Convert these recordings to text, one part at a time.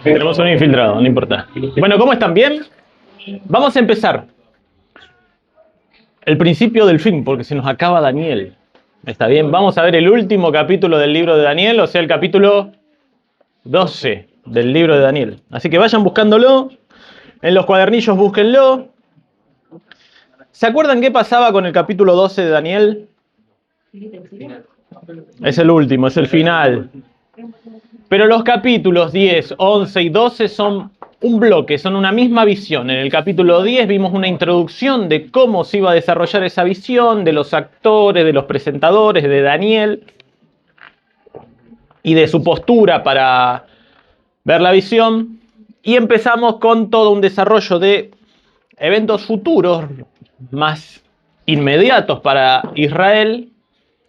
Tenemos un infiltrado, no importa. Bueno, ¿cómo están? ¿Bien? Vamos a empezar. El principio del fin, porque se nos acaba Daniel. ¿Está bien? Vamos a ver el último capítulo del libro de Daniel, o sea, el capítulo 12 del libro de Daniel. Así que vayan buscándolo. En los cuadernillos búsquenlo. ¿Se acuerdan qué pasaba con el capítulo 12 de Daniel? Es el último, es el final. Pero los capítulos 10, 11 y 12 son un bloque, son una misma visión. En el capítulo 10 vimos una introducción de cómo se iba a desarrollar esa visión, de los actores, de los presentadores, de Daniel y de su postura para ver la visión. Y empezamos con todo un desarrollo de eventos futuros más inmediatos para Israel,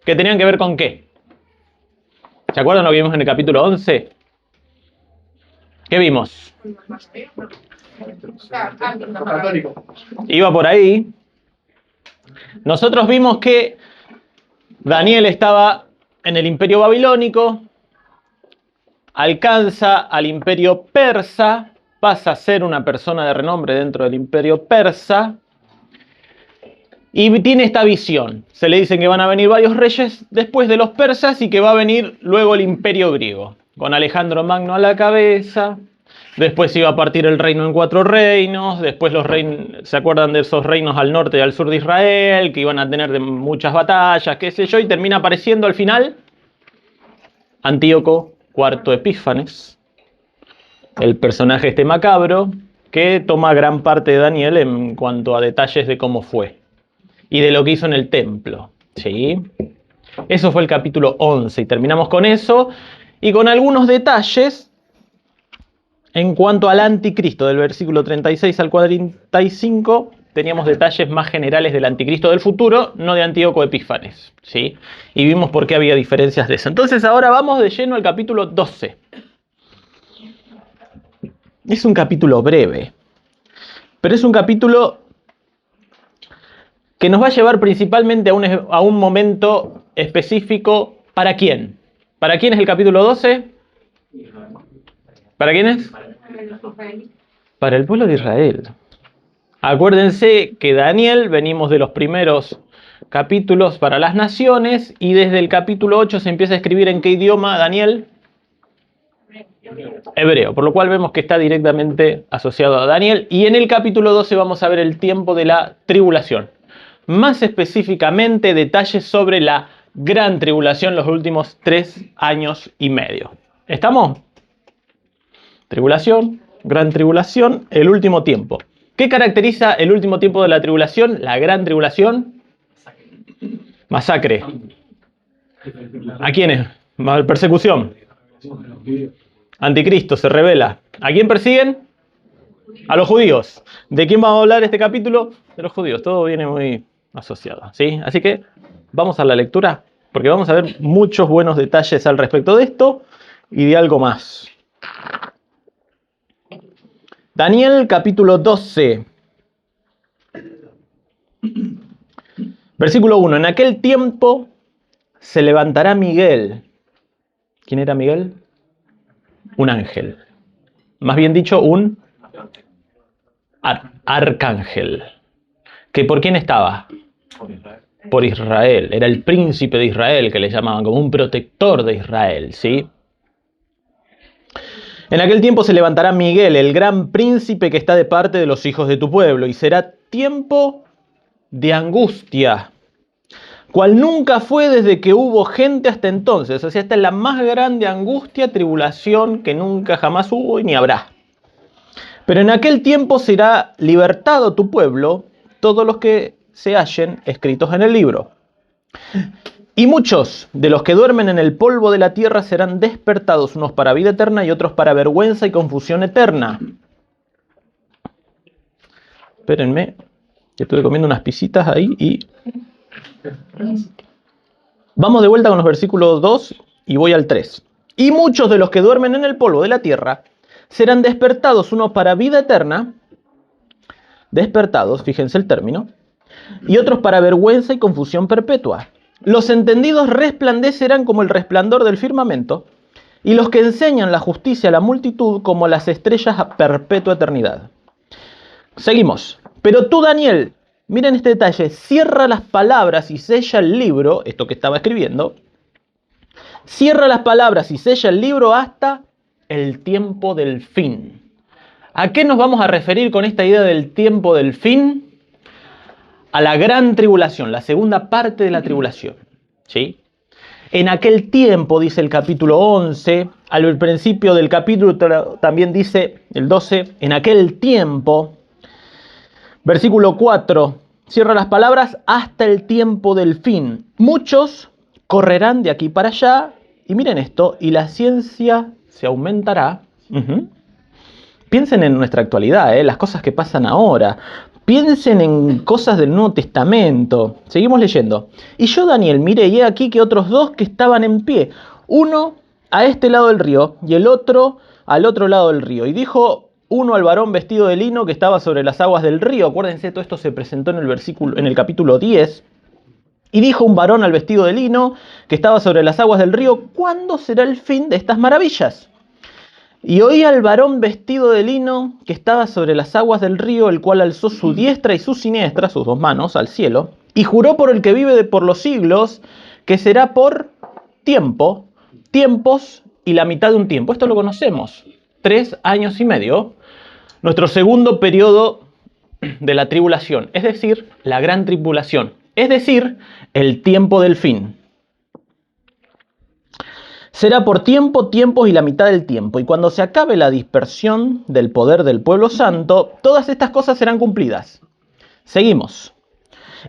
que tenían que ver con ¿qué? ¿Se acuerdan lo que vimos en el capítulo 11? ¿Qué vimos? Iba por ahí. Nosotros vimos que Daniel estaba en el imperio babilónico, alcanza al imperio persa, pasa a ser una persona de renombre dentro del imperio persa, y tiene esta visión. Se le dicen que van a venir varios reyes después de los persas y que va a venir luego el imperio griego, con Alejandro Magno a la cabeza. Después iba a partir el reino en 4 reinos. Después los reinos, ¿se acuerdan de esos reinos al norte y al sur de Israel? Que iban a tener muchas batallas, qué sé yo. Y termina apareciendo al final Antíoco IV Epífanes, el personaje este macabro, que toma gran parte de Daniel en cuanto a detalles de cómo fue y de lo que hizo en el templo. ¿Sí? Eso fue el capítulo 11 y terminamos con eso y con algunos detalles en cuanto al anticristo. Del versículo 36 al 45 teníamos detalles más generales del anticristo del futuro, no de Antíoco Epífanes. ¿Sí? Y vimos por qué había diferencias de eso. Entonces ahora vamos de lleno al capítulo 12. Es un capítulo breve, pero es un capítulo que nos va a llevar principalmente a un momento específico. ¿Para quién? ¿Para quién es el capítulo 12? ¿Para quién es? Para el pueblo de Israel. Acuérdense que Daniel, venimos de los primeros capítulos para las naciones, y desde el capítulo 8 se empieza a escribir ¿en qué idioma, Daniel? Hebreo, por lo cual vemos que está directamente asociado a Daniel. Y en el capítulo 12 vamos a ver el tiempo de la tribulación. Más específicamente, detalles sobre la gran tribulación, los últimos 3 años y medio. ¿Estamos? Tribulación, gran tribulación, el último tiempo. ¿Qué caracteriza el último tiempo de la tribulación? La gran tribulación. Masacre. ¿A quiénes? Persecución. Anticristo se revela. ¿A quién persiguen? A los judíos. ¿De quién vamos a hablar este capítulo? De los judíos. Todo viene muy asociado, ¿sí? Así que vamos a la lectura, porque vamos a ver muchos buenos detalles al respecto de esto y de algo más. Daniel capítulo 12. Versículo 1. En aquel tiempo se levantará Miguel. ¿Quién era Miguel? Un ángel. Más bien dicho, un arcángel. ¿Que por quién estaba? Por Israel. Era el príncipe de Israel, que le llamaban, como un protector de Israel, ¿sí? En aquel tiempo se levantará Miguel, el gran príncipe que está de parte de los hijos de tu pueblo, y será tiempo de angustia, cual nunca fue desde que hubo gente hasta entonces. O sea, esta es la más grande angustia, tribulación que nunca jamás hubo y ni habrá. Pero en aquel tiempo será libertado tu pueblo, todos los que se hallen escritos en el libro. Y muchos de los que duermen en el polvo de la tierra serán despertados, unos para vida eterna y otros para vergüenza y confusión eterna. Espérenme, que estuve comiendo unas pisitas ahí y... Vamos de vuelta con los versículos 2 y voy al 3. Y muchos de los que duermen en el polvo de la tierra serán despertados, unos para vida eterna, despertados, fíjense el término, y otros para vergüenza y confusión perpetua. Los entendidos resplandecerán como el resplandor del firmamento, y los que enseñan la justicia a la multitud como las estrellas a perpetua eternidad. Seguimos. Pero tú, Daniel, miren este detalle, cierra las palabras y sella el libro, esto que estaba escribiendo, cierra las palabras y sella el libro hasta el tiempo del fin. ¿A qué nos vamos a referir con esta idea del tiempo del fin? A la gran tribulación, la segunda parte de la tribulación. ¿Sí? En aquel tiempo, dice el capítulo 11, al principio del capítulo también dice el 12, en aquel tiempo, versículo 4, cierra las palabras, hasta el tiempo del fin. Muchos correrán de aquí para allá, y miren esto, y la ciencia se aumentará. Piensen en nuestra actualidad, las cosas que pasan ahora. Piensen en cosas del Nuevo Testamento. Seguimos leyendo. Y yo, Daniel, miré, y he aquí que otros dos que estaban en pie, uno a este lado del río y el otro al otro lado del río. Y dijo uno al varón vestido de lino que estaba sobre las aguas del río. Acuérdense, todo esto se presentó en el capítulo 10. Y dijo un varón al vestido de lino que estaba sobre las aguas del río, ¿cuándo será el fin de estas maravillas? Y oí al varón vestido de lino que estaba sobre las aguas del río, el cual alzó su diestra y su siniestra, sus dos manos, al cielo, y juró por el que vive por los siglos, que será por tiempo, tiempos y la mitad de un tiempo. Esto lo conocemos, 3 años y medio, nuestro segundo periodo de la tribulación, es decir, la gran tribulación, es decir, el tiempo del fin. Será por tiempo, tiempos y la mitad del tiempo. Y cuando se acabe la dispersión del poder del pueblo santo, todas estas cosas serán cumplidas. Seguimos.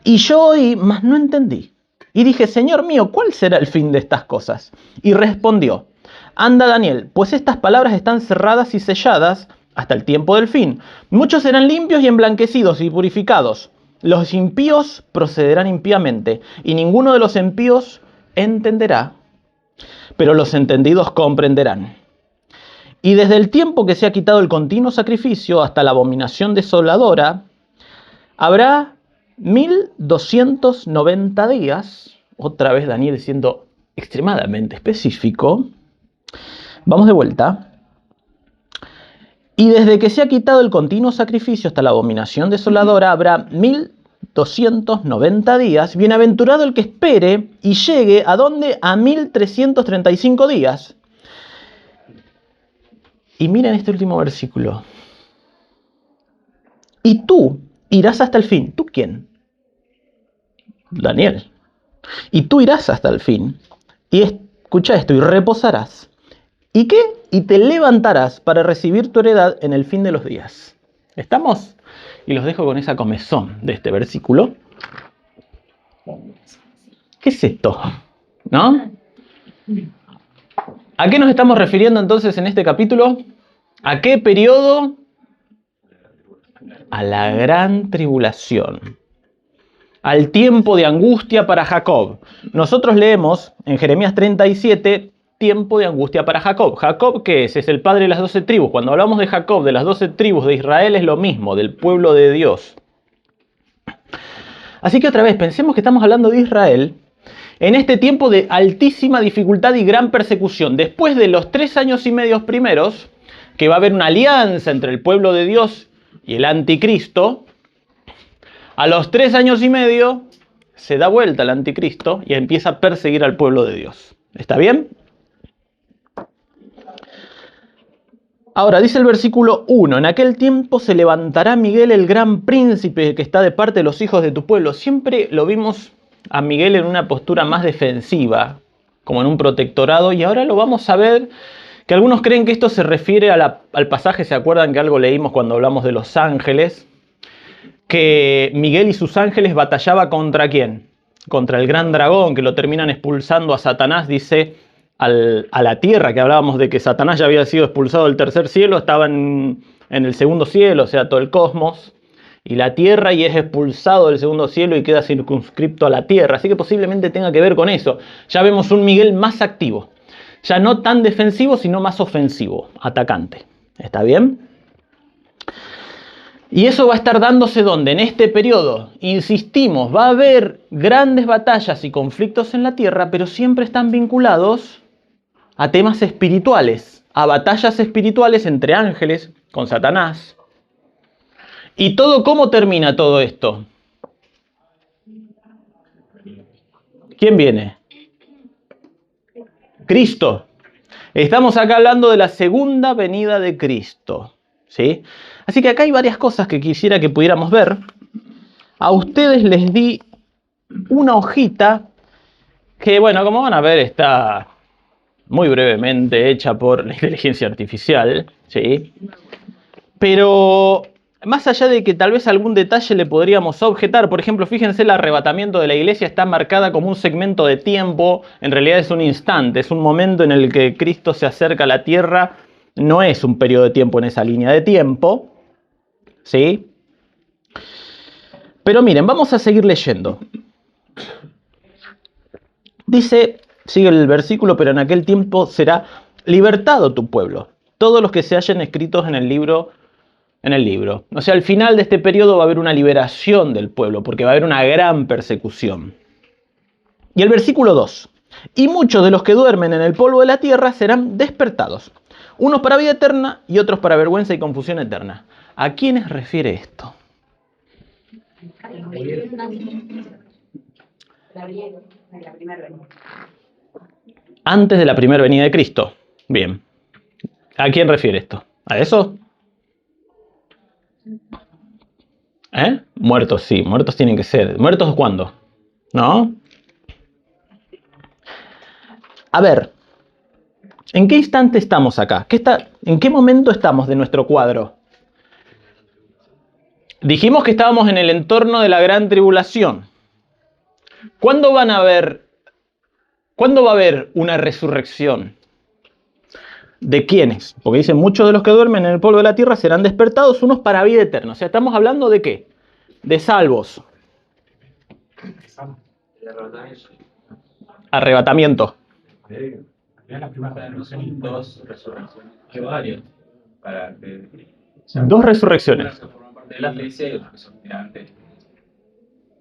Y yo oí, mas no entendí. Y dije, Señor mío, ¿cuál será el fin de estas cosas? Y respondió, anda Daniel, pues estas palabras están cerradas y selladas hasta el tiempo del fin. Muchos serán limpios y emblanquecidos y purificados. Los impíos procederán impíamente, y ninguno de los impíos entenderá, pero los entendidos comprenderán. Y desde el tiempo que se ha quitado el continuo sacrificio hasta la abominación desoladora, habrá 1290 días, otra vez Daniel siendo extremadamente específico. Vamos de vuelta. Y desde que se ha quitado el continuo sacrificio hasta la abominación desoladora, habrá 1290 días. Bienaventurado el que espere y llegue a donde, a 1335 días. Y miren este último versículo. Y tú irás hasta el fin. ¿Tú quién? Daniel. Y tú irás hasta el fin. Y escucha esto, y reposarás. ¿Y qué? Y te levantarás para recibir tu heredad en el fin de los días. ¿Estamos? Y los dejo con esa comezón de este versículo. ¿Qué es esto? ¿No? ¿A qué nos estamos refiriendo entonces en este capítulo? ¿A qué periodo? A la gran tribulación. Al tiempo de angustia para Jacob. Nosotros leemos en Jeremías 37, tiempo de angustia para Jacob. ¿Jacob qué es? Es el padre de las 12 tribus. Cuando hablamos de Jacob, de las 12 tribus de Israel, es lo mismo, del pueblo de Dios. Así que otra vez, pensemos que estamos hablando de Israel en este tiempo de altísima dificultad y gran persecución. Después de los 3 años y medio primeros, que va a haber una alianza entre el pueblo de Dios y el anticristo, a los 3 años y medio se da vuelta el anticristo y empieza a perseguir al pueblo de Dios. ¿Está bien? Ahora, dice el versículo 1, en aquel tiempo se levantará Miguel el gran príncipe que está de parte de los hijos de tu pueblo. Siempre lo vimos a Miguel en una postura más defensiva, como en un protectorado, y ahora lo vamos a ver, que algunos creen que esto se refiere al pasaje, ¿se acuerdan que algo leímos cuando hablamos de los ángeles? Que Miguel y sus ángeles batallaba ¿contra quién? Contra el gran dragón, que lo terminan expulsando a Satanás, dice, a la tierra, que hablábamos de que Satanás ya había sido expulsado del tercer cielo, estaba en el segundo cielo, o sea, todo el cosmos, y la tierra, y es expulsado del segundo cielo y queda circunscripto a la tierra, así que posiblemente tenga que ver con eso. Ya vemos un Miguel más activo, ya no tan defensivo, sino más ofensivo, atacante. ¿Está bien? Y eso va a estar dándose ¿dónde? En este periodo. Insistimos, va a haber grandes batallas y conflictos en la tierra, pero siempre están vinculados a temas espirituales, a batallas espirituales entre ángeles con Satanás. ¿Y todo cómo termina todo esto? ¿Quién viene? Cristo. Estamos acá hablando de la segunda venida de Cristo, ¿sí? Así que acá hay varias cosas que quisiera que pudiéramos ver. A ustedes les di una hojita que, bueno, como van a ver, está muy brevemente hecha por la inteligencia artificial, ¿sí? Pero más allá de que tal vez algún detalle le podríamos objetar, por ejemplo, fíjense, el arrebatamiento de la iglesia está marcada como un segmento de tiempo, en realidad es un instante, es un momento en el que Cristo se acerca a la tierra, no es un periodo de tiempo en esa línea de tiempo, ¿sí? Pero miren, vamos a seguir leyendo. Dice, sigue el versículo, pero en aquel tiempo será libertado tu pueblo, todos los que se hallen escritos en el libro. O sea, al final de este periodo va a haber una liberación del pueblo, porque va a haber una gran persecución. Y el versículo 2. Y muchos de los que duermen en el polvo de la tierra serán despertados, unos para vida eterna y otros para vergüenza y confusión eterna. ¿A quiénes refiere esto? Antes de la primera venida de Cristo. Bien. ¿A quién refiere esto? ¿A eso? Muertos, sí. Muertos tienen que ser. ¿Muertos cuándo? ¿No? A ver. ¿En qué instante estamos acá? ¿En qué momento estamos de nuestro cuadro? Dijimos que estábamos en el entorno de la gran tribulación. ¿Cuándo va a haber una resurrección? ¿De quiénes? Porque dicen, muchos de los que duermen en el polvo de la tierra serán despertados, unos para vida eterna. O sea, estamos hablando de ¿qué? De salvos. Arrebatamiento. Dos resurrecciones.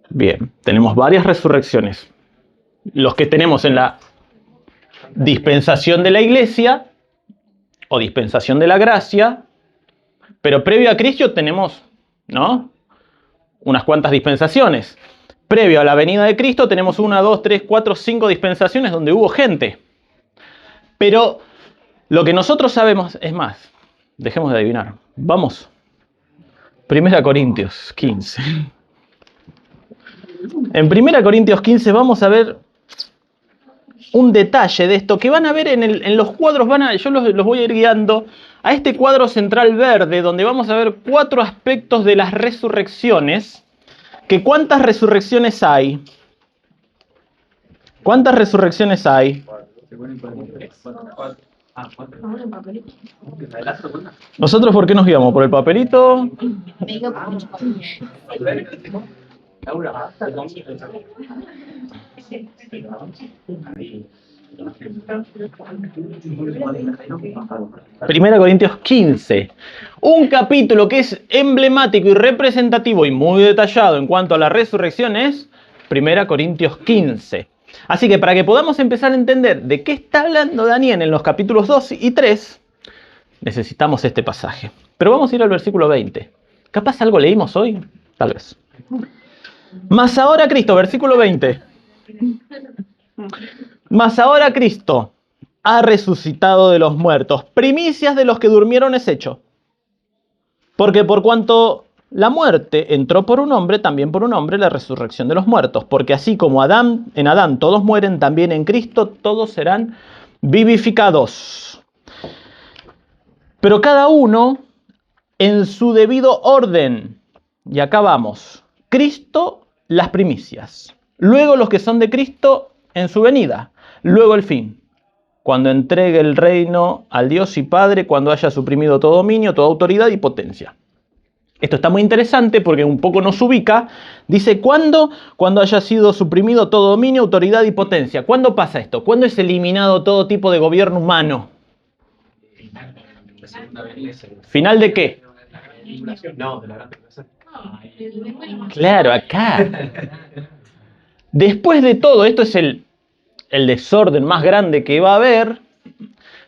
Bien, tenemos varias resurrecciones. Los que tenemos en la dispensación de la iglesia o dispensación de la gracia, pero previo a Cristo tenemos, ¿no?, unas cuantas dispensaciones. Previo a la venida de Cristo tenemos 1, 2, 3, 4, 5 dispensaciones donde hubo gente. Pero lo que nosotros sabemos es más. Dejemos de adivinar. Vamos. 1 Corintios 15. En 1 Corintios 15 vamos a ver un detalle de esto que van a ver en los cuadros, yo los voy a ir guiando a este cuadro central verde, donde vamos a ver 4 aspectos de las resurrecciones. Que ¿cuántas resurrecciones hay? ¿Cuántas resurrecciones hay? ¿Nosotros por qué nos guiamos? ¿Por el papelito? Primera Corintios 15, un capítulo que es emblemático y representativo y muy detallado en cuanto a la resurrección es Primera Corintios 15. Así que para que podamos empezar a entender de qué está hablando Daniel en los capítulos 2 y 3, necesitamos este pasaje. Pero vamos a ir al versículo 20. ¿Capaz algo leímos hoy? Tal vez. Mas ahora Cristo, versículo 20. Mas ahora Cristo ha resucitado de los muertos, primicias de los que durmieron es hecho. Porque por cuanto la muerte entró por un hombre, también por un hombre la resurrección de los muertos. Porque así como en Adán todos mueren, también en Cristo todos serán vivificados. Pero cada uno en su debido orden. Y acá vamos. Cristo, las primicias. Luego los que son de Cristo en su venida. Luego el fin. Cuando entregue el reino al Dios y Padre, cuando haya suprimido todo dominio, toda autoridad y potencia. Esto está muy interesante porque un poco nos ubica. Dice, ¿cuándo? Cuando haya sido suprimido todo dominio, autoridad y potencia. ¿Cuándo pasa esto? ¿Cuándo es eliminado todo tipo de gobierno humano? ¿Final de qué? Claro, acá. Después de todo, esto es el desorden más grande que va a haber.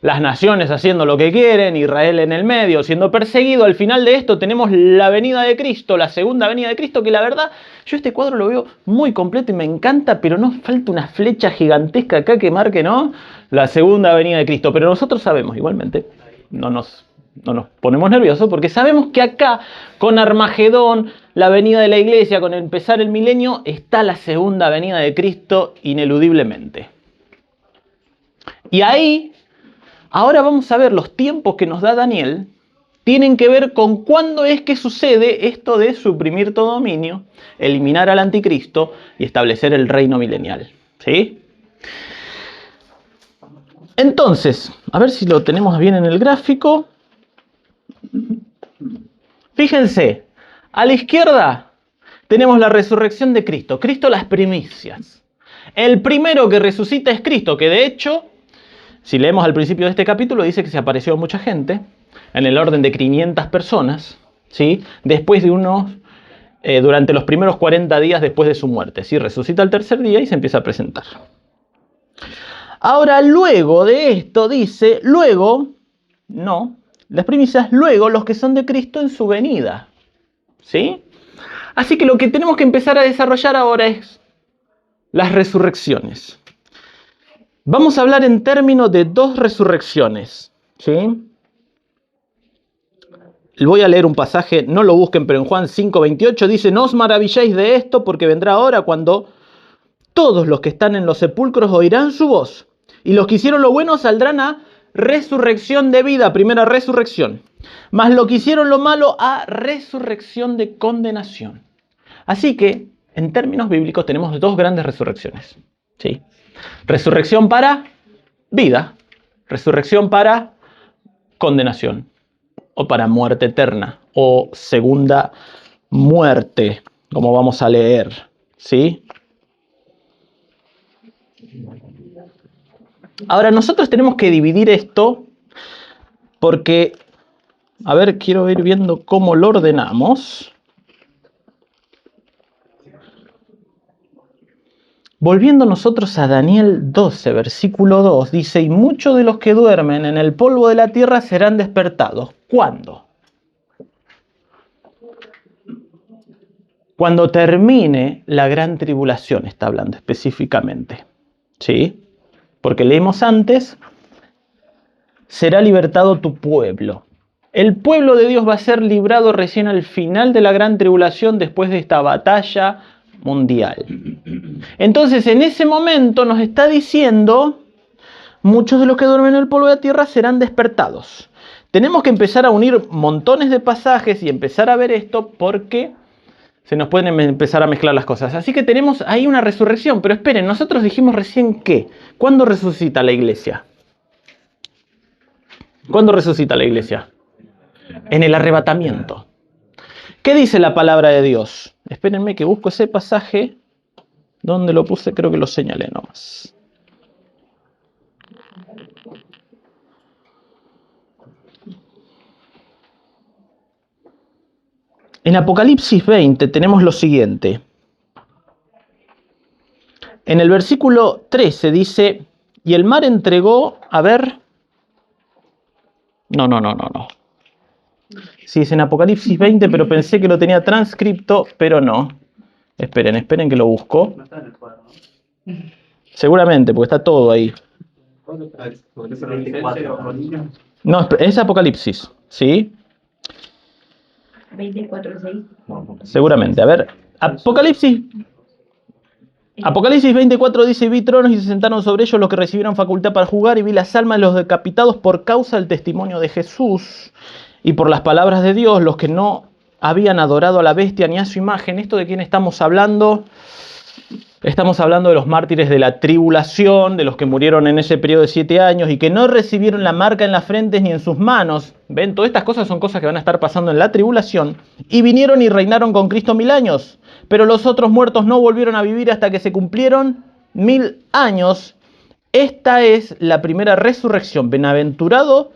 las naciones haciendo lo que quieren, Israel en el medio, siendo perseguido. Al final de esto tenemos la venida de Cristo, la segunda venida de Cristo, que la verdad, yo este cuadro lo veo muy completo y me encanta, pero nos falta una flecha gigantesca acá que marque, ¿no?, la segunda venida de Cristo. Pero nosotros sabemos, igualmente, no nos ponemos nerviosos, porque sabemos que acá, con Armagedón, la venida de la iglesia, con empezar el milenio, está la segunda venida de Cristo ineludiblemente. Y ahí, ahora vamos a ver los tiempos que nos da Daniel, tienen que ver con cuándo es que sucede esto de suprimir todo dominio, eliminar al anticristo y establecer el reino milenial. ¿Sí? Entonces, a ver si lo tenemos bien en el gráfico. Fíjense, a la izquierda tenemos la resurrección de Cristo. Cristo, las primicias. El primero que resucita es Cristo, que de hecho, si leemos al principio de este capítulo, dice que se apareció a mucha gente, en el orden de 500 personas, ¿sí?, después de durante los primeros 40 días después de su muerte. ¿Sí? Resucita el tercer día y se empieza a presentar. Ahora, luego de esto dice, luego, no, las primicias, luego los que son de Cristo en su venida. ¿Sí? Así que lo que tenemos que empezar a desarrollar ahora es las resurrecciones. Vamos a hablar en términos de dos resurrecciones. ¿Sí? Voy a leer un pasaje, no lo busquen, pero en Juan 5:28 dice: no os maravilléis de esto, porque vendrá hora cuando todos los que están en los sepulcros oirán su voz, y los que hicieron lo bueno saldrán a resurrección de vida, primera resurrección, mas los que hicieron lo malo a resurrección de condenación. Así que, en términos bíblicos, tenemos dos grandes resurrecciones. ¿Sí? Resurrección para vida, resurrección para condenación, o para muerte eterna, o segunda muerte, como vamos a leer. ¿Sí? Ahora, nosotros tenemos que dividir esto porque, a ver, quiero ir viendo cómo lo ordenamos. Volviendo nosotros a Daniel 12, versículo 2, dice: y muchos de los que duermen en el polvo de la tierra serán despertados. ¿Cuándo? Cuando termine la gran tribulación, está hablando específicamente. ¿Sí? Porque leímos antes, será libertado tu pueblo. El pueblo de Dios va a ser librado recién al final de la gran tribulación, después de esta batalla mundial. Entonces, en ese momento nos está diciendo: muchos de los que duermen en el polvo de la tierra serán despertados. Tenemos que empezar a unir montones de pasajes y empezar a ver esto, porque se nos pueden empezar a mezclar las cosas. Así que tenemos ahí una resurrección. Pero esperen, nosotros dijimos recién que, ¿cuándo resucita la iglesia? ¿Cuándo resucita la iglesia? En el arrebatamiento. ¿Qué dice la palabra de Dios? Espérenme que busco ese pasaje. ¿Dónde lo puse? Creo que lo señalé nomás. En Apocalipsis 20 tenemos lo siguiente. En el versículo 13 dice: y el mar entregó, a ver... No. Sí, es en Apocalipsis 20, pero pensé que lo tenía transcripto, pero no. Esperen que lo busco. Seguramente, porque está todo ahí. No, es Apocalipsis, ¿sí? 24:6. Seguramente. A ver, Apocalipsis 24 dice: vi tronos y se sentaron sobre ellos los que recibieron facultad para juzgar, y vi las almas de los decapitados por causa del testimonio de Jesús y por las palabras de Dios, los que no habían adorado a la bestia ni a su imagen. ¿Esto de quién estamos hablando? Estamos hablando de los mártires de la tribulación, de los que murieron en ese periodo de 7 años y que no recibieron la marca en las frentes ni en sus manos. ¿Ven? Todas estas cosas son cosas que van a estar pasando en la tribulación. Y vinieron y reinaron con Cristo 1000 años. Pero los otros muertos no volvieron a vivir hasta que se cumplieron 1000 años. Esta es la primera resurrección. Bienaventurado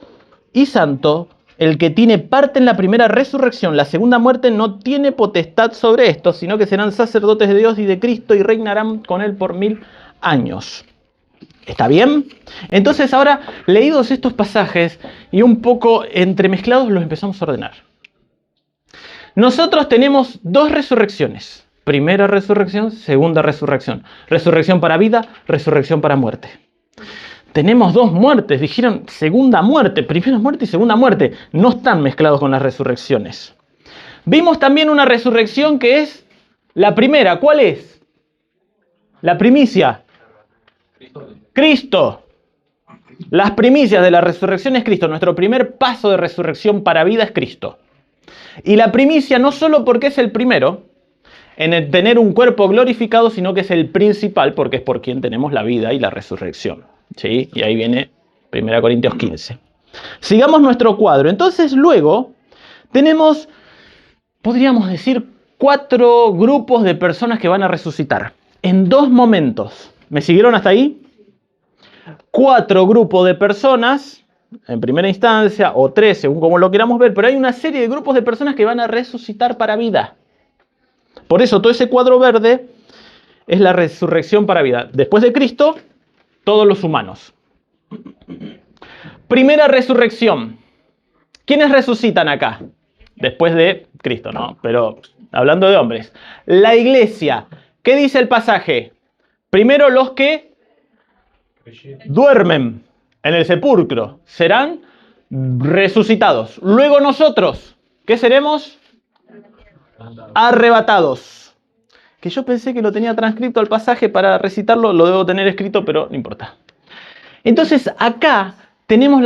y santo el que tiene parte en la primera resurrección. La segunda muerte no tiene potestad sobre esto, sino que serán sacerdotes de Dios y de Cristo y reinarán con él por 1000 años. ¿Está bien? Entonces ahora, leídos estos pasajes y un poco entremezclados, los empezamos a ordenar. Nosotros tenemos dos resurrecciones. Primera resurrección, segunda resurrección. Resurrección para vida, resurrección para muerte. Tenemos dos muertes, dijeron segunda muerte, primera muerte y segunda muerte. No están mezclados con las resurrecciones. Vimos también una resurrección que es la primera. ¿Cuál es? La primicia. Cristo. Las primicias de la resurrección es Cristo. Nuestro primer paso de resurrección para vida es Cristo. Y la primicia no solo porque es el primero en el tener un cuerpo glorificado, sino que es el principal porque es por quien tenemos la vida y la resurrección. ¿Sí? Y ahí viene 1 Corintios 15. Sigamos nuestro cuadro. Entonces luego tenemos, podríamos decir, 4 grupos de personas que van a resucitar en 2 momentos. ¿Me siguieron hasta ahí? 4 grupos de personas, en primera instancia, o 3, según como lo queramos ver, pero hay una serie de grupos de personas que van a resucitar para vida. Por eso todo ese cuadro verde es la resurrección para vida. Después de Cristo, todos los humanos. Primera resurrección. ¿Quiénes resucitan acá? Después de Cristo, ¿no? Pero hablando de hombres. La iglesia. ¿Qué dice el pasaje? Primero los que duermen en el sepulcro serán resucitados. Luego nosotros, ¿qué seremos? Arrebatados. Que yo pensé que lo tenía transcrito al pasaje para recitarlo, lo debo tener escrito, pero no importa. Entonces acá tenemos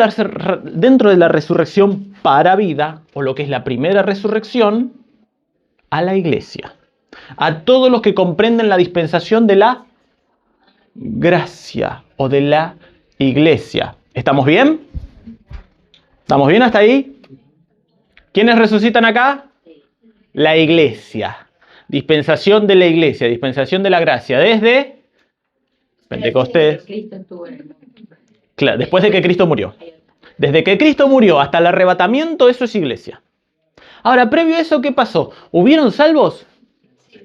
dentro de la resurrección para vida, o lo que es la primera resurrección, a la iglesia. A todos los que comprenden la dispensación de la gracia o de la iglesia. ¿Estamos bien? ¿Estamos bien hasta ahí? ¿Quiénes resucitan acá? La iglesia. Dispensación de la iglesia, dispensación de la gracia. Desde Pentecostés. Claro, después de que Cristo murió. Desde que Cristo murió hasta el arrebatamiento, eso es iglesia. Ahora, previo a eso, ¿qué pasó? ¿Hubieron salvos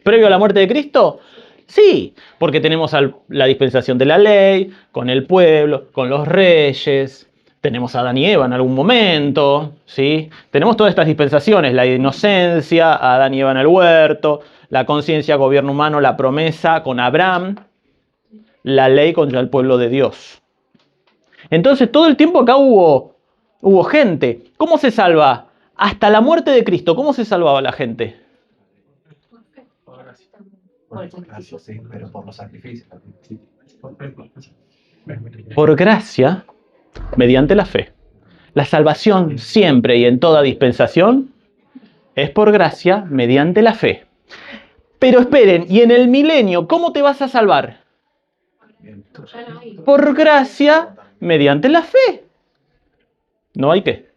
previo a la muerte de Cristo? Sí, porque tenemos la dispensación de la ley, con el pueblo, con los reyes. Tenemos a Adán y Eva en algún momento, ¿sí? Tenemos todas estas dispensaciones, la inocencia, Adán y Eva en el huerto, la conciencia, gobierno humano, la promesa con Abraham, la ley contra el pueblo de Dios. Entonces todo el tiempo acá hubo gente. ¿Cómo se salva? Hasta la muerte de Cristo, ¿cómo se salvaba la gente? Por gracia, sí, pero por los sacrificios. Por gracia, mediante la fe. La salvación siempre y en toda dispensación es por gracia, mediante la fe. Pero esperen, ¿y en el milenio cómo te vas a salvar? Por gracia, mediante la fe. ¿No hay qué?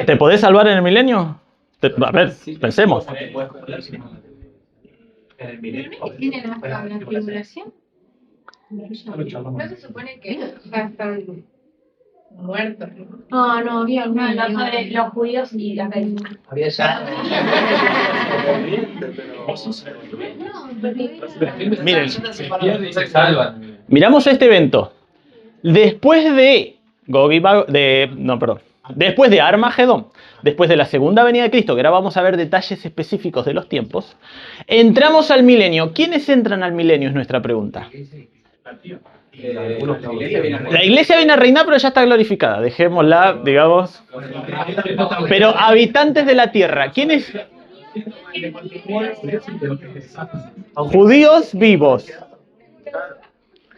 ¿Te podés salvar en el milenio? A ver, pensemos. ¿Tienen hasta la tribulación? ¿No se supone que ya están muertos? No, había alguna. No, sobre los judíos y la fe. Había ya. Miren, miramos este evento. Después de después de Armagedón, después de la segunda venida de Cristo, que ahora vamos a ver detalles específicos de los tiempos, entramos al milenio. ¿Quiénes entran al milenio? Es nuestra pregunta. La iglesia viene a reinar, pero ya está glorificada. Dejémosla, digamos. Pero habitantes de la tierra, ¿quiénes? Judíos vivos.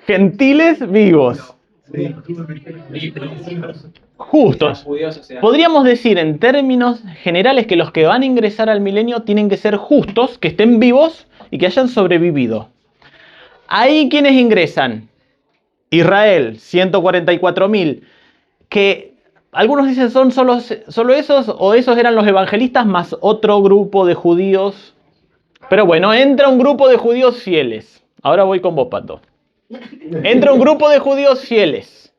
Gentiles vivos. Justos. Podríamos decir en términos generales que los que van a ingresar al milenio tienen que ser justos, que estén vivos y que hayan sobrevivido. Ahí, ¿quiénes ingresan? Israel, 144.000, que algunos dicen son solo esos, o esos eran los evangelistas más otro grupo de judíos. Pero bueno, entra un grupo de judíos fieles. Ahora voy con vos, Pato. Entra un grupo de judíos fieles.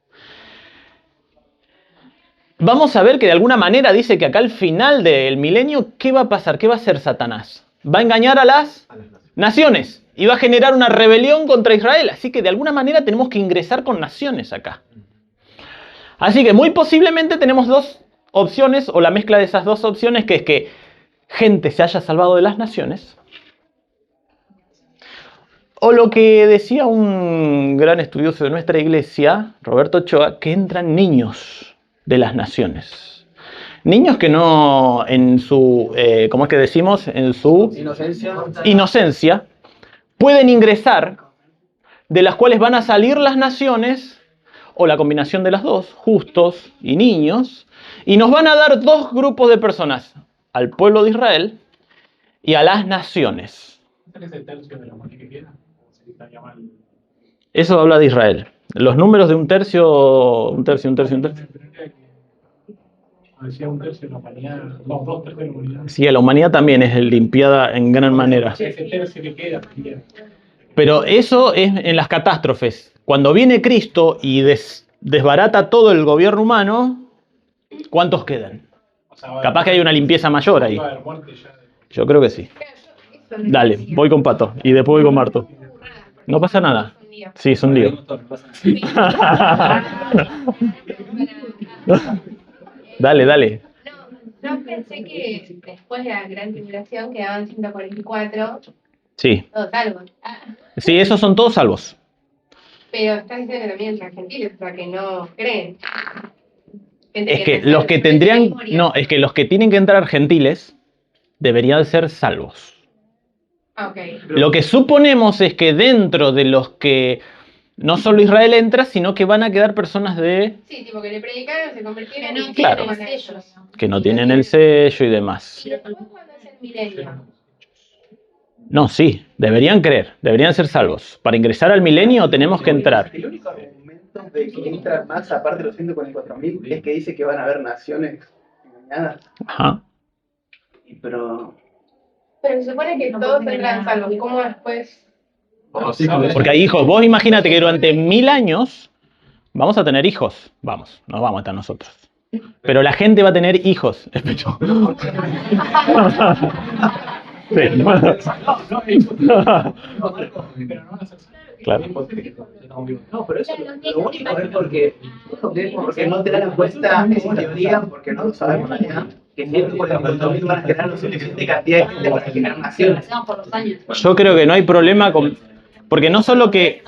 Vamos a ver que de alguna manera dice que acá al final del milenio, ¿qué va a pasar? ¿Qué va a hacer Satanás? ¿Va a engañar a las naciones y va a generar una rebelión contra Israel. Así que de alguna manera tenemos que ingresar con naciones acá. Así que muy posiblemente tenemos dos opciones, o la mezcla de esas dos opciones, que es que gente se haya salvado de las naciones, o lo que decía un gran estudioso de nuestra iglesia, Roberto Ochoa, que entran niños de las naciones. Niños que no, en su, ¿cómo es que decimos? En su inocencia, pueden ingresar, de las cuales van a salir las naciones, o la combinación de las dos, justos y niños, y nos van a dar dos grupos de personas, al pueblo de Israel y a las naciones. Eso habla de Israel. Los números de un tercio. Decía un tercio de la humanidad, no, 2/3 de la humanidad. Sí, la humanidad también es limpiada en gran manera. Ese tercio que queda. Pero eso es en las catástrofes. Cuando viene Cristo y desbarata todo el gobierno humano, ¿cuántos quedan? O sea, Capaz que hay una limpieza mayor ahí. va a haber muerte ya. Yo creo que sí. Dale, voy con Pato y después voy con Marto. No pasa nada. Sí, es un lío. Dale, dale. No, yo pensé que después de la gran tribulación quedaban 144, Sí. todos salvos. Sí, esos son todos salvos. Pero estás diciendo que también entran gentiles, o sea, que no creen. Es que los que tendrían... No, es que los que tienen que entrar gentiles deberían ser salvos. Ah, ok. Lo que suponemos es que dentro de los que no solo Israel entra, sino que van a quedar personas de Sí, tipo que le predicaron, se convirtieron Que no y Claro. tienen ellos. que no tienen el sello y demás. ¿Y después cuándo es el milenio? No, sí, deberían creer, deberían ser salvos. Para ingresar al milenio tenemos que entrar. El único argumento de que entran más, aparte de los 144.000, es que dice que van a haber naciones engañadas. Ajá. Pero Pero se supone que todos entran salvos. ¿Cómo después? Porque hay hijos. Vos imagínate que durante 1000 años vamos a tener hijos. Vamos, nos vamos a estar nosotros. Pero la gente va a tener hijos. Sí. Pero no van a ser. Claro. no, pero eso lo único es porque no te dan cuenta esa teoría, porque no lo sabemos allá, que 144.000 van a generar la suficiente cantidad de gente para generar naciones. Hacemos por los años. Yo creo que no hay problema con... Porque no solo que...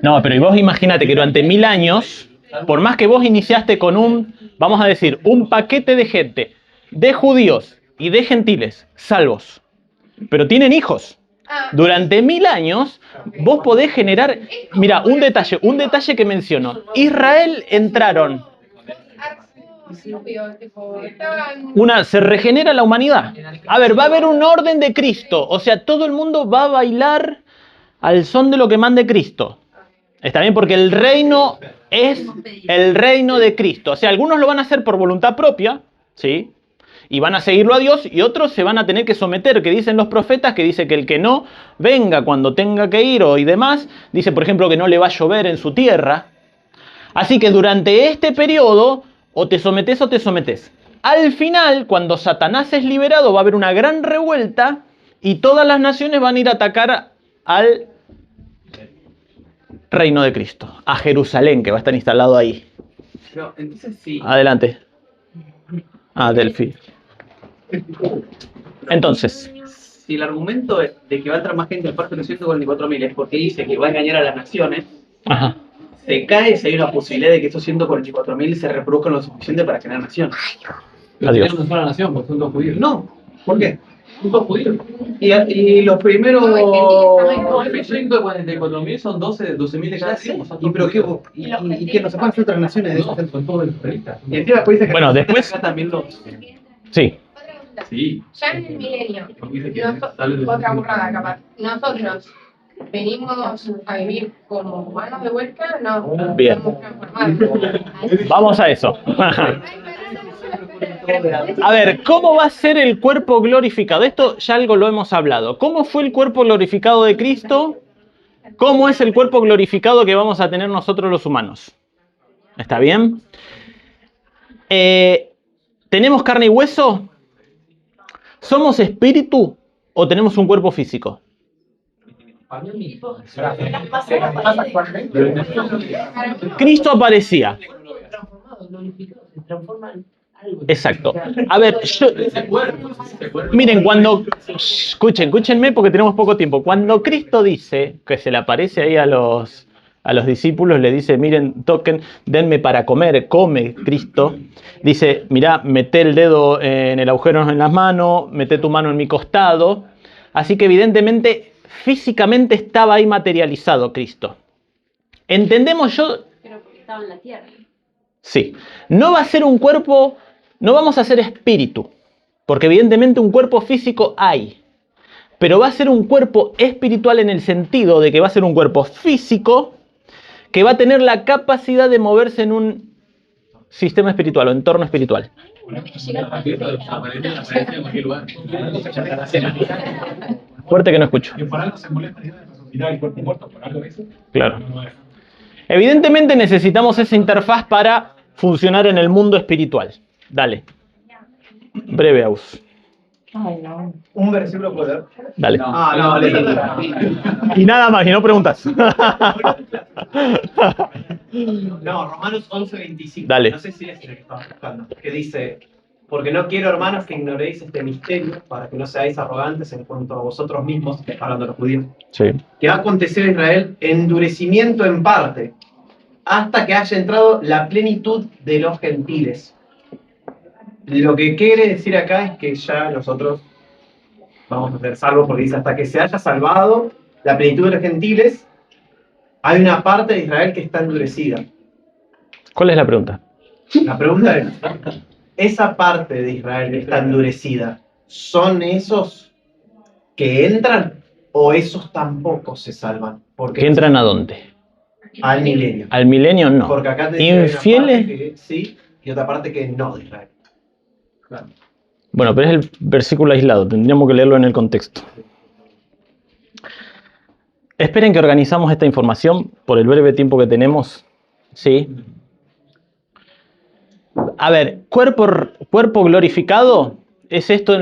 No, pero y vos imagínate que durante 1000 años, por más que vos iniciaste con un, vamos a decir, un paquete de gente, de judíos y de gentiles, salvos, pero tienen hijos. Durante 1000 años, vos podés generar... Mira, un detalle que menciono. Israel entraron... Se regenera la humanidad. A ver, va a haber un orden de Cristo. O sea, todo el mundo va a bailar al son de lo que mande Cristo. Está bien, porque el reino es el reino de Cristo. O sea, algunos lo van a hacer por voluntad propia, ¿sí? Y van a seguirlo a Dios, y otros se van a tener que someter, que dicen los profetas, que dice que el que no venga cuando tenga que ir y demás, dice, por ejemplo, que no le va a llover en su tierra. Así que durante este periodo, o te sometés o te sometés. Al final, cuando Satanás es liberado, va a haber una gran revuelta, y todas las naciones van a ir a atacar al reino de Cristo, a Jerusalén, que va a estar instalado ahí. Pero entonces sí. Adelante. Delphi. Entonces, Si el argumento de que va a entrar más gente al parque de los 144.000 es porque dice que va a engañar a las naciones, ajá. se cae si hay una posibilidad de que estos 144.000 se reproduzcan lo suficiente para generar nación. Adiós. No es una nación, porque son dos judíos. No, ¿por qué? Son dos judíos. Y los primeros... Los 144.000 son 12.000 de cada tribu. Son ¿Y dos pero qué? judíos. ¿Y que no se pueden hacer otras naciones de No, esas? son todos israelitas. Y encima después dice que Bueno, después- acá también los... Sí. Otra pregunta. Sí. Ya en el milenio, Porque dice que sale de- otra burrada capaz. Nosotros venimos a vivir como humanos de vuelta, no. Bien. Estamos transformados. Vamos a eso. A ver, ¿cómo va a ser el cuerpo glorificado? Esto ya algo lo hemos hablado. ¿Cómo fue el cuerpo glorificado de Cristo? ¿Cómo es el cuerpo glorificado que vamos a tener nosotros los humanos? ¿Está bien? ¿Tenemos carne y hueso? ¿Somos espíritu o tenemos un cuerpo físico? Cristo aparecía. Exacto. A ver, miren, escúchenme porque tenemos poco tiempo. Cuando Cristo dice que se le aparece ahí a los discípulos, le dice, miren, toquen, denme para comer, come Cristo. Dice, mirá, mete el dedo en el agujero en las manos, mete tu mano en mi costado. Así que evidentemente, físicamente estaba ahí materializado Cristo. ¿Entendemos yo? Pero porque estaba en la tierra. Sí. No va a ser un cuerpo, no vamos a ser espíritu, porque evidentemente un cuerpo físico hay. Pero va a ser un cuerpo espiritual en el sentido de que va a ser un cuerpo físico que va a tener la capacidad de moverse en un sistema espiritual o entorno espiritual. Fuerte que no escucho. Claro. Evidentemente necesitamos esa interfaz para funcionar en el mundo espiritual. Dale. Breve, Aus. Ay, no. Un versículo poder. Dale. No, Y nada más, y no preguntas. No, Romanos 11:25. Dale. No sé si es el que estaba buscando. Que dice, porque no quiero, hermanos, que ignoréis este misterio, para que no seáis arrogantes en cuanto a vosotros mismos, hablando de los judíos, Sí. que va a acontecer a Israel endurecimiento en parte, hasta que haya entrado la plenitud de los gentiles. Lo que quiere decir acá es que ya nosotros vamos a ser salvos, porque dice, hasta que se haya salvado la plenitud de los gentiles, hay una parte de Israel que está endurecida. ¿Cuál es la pregunta? La pregunta es, ¿esa parte de Israel que está endurecida son esos que entran o esos tampoco se salvan? ¿Que entran a dónde? Al milenio. Al milenio no. Porque acá te dice una Infieles. parte que sí y otra parte que no de Israel. Claro. Bueno, pero es el versículo aislado, tendríamos que leerlo en el contexto. Esperen que organizamos esta información por el breve tiempo que tenemos. Sí. A ver, cuerpo glorificado es esto de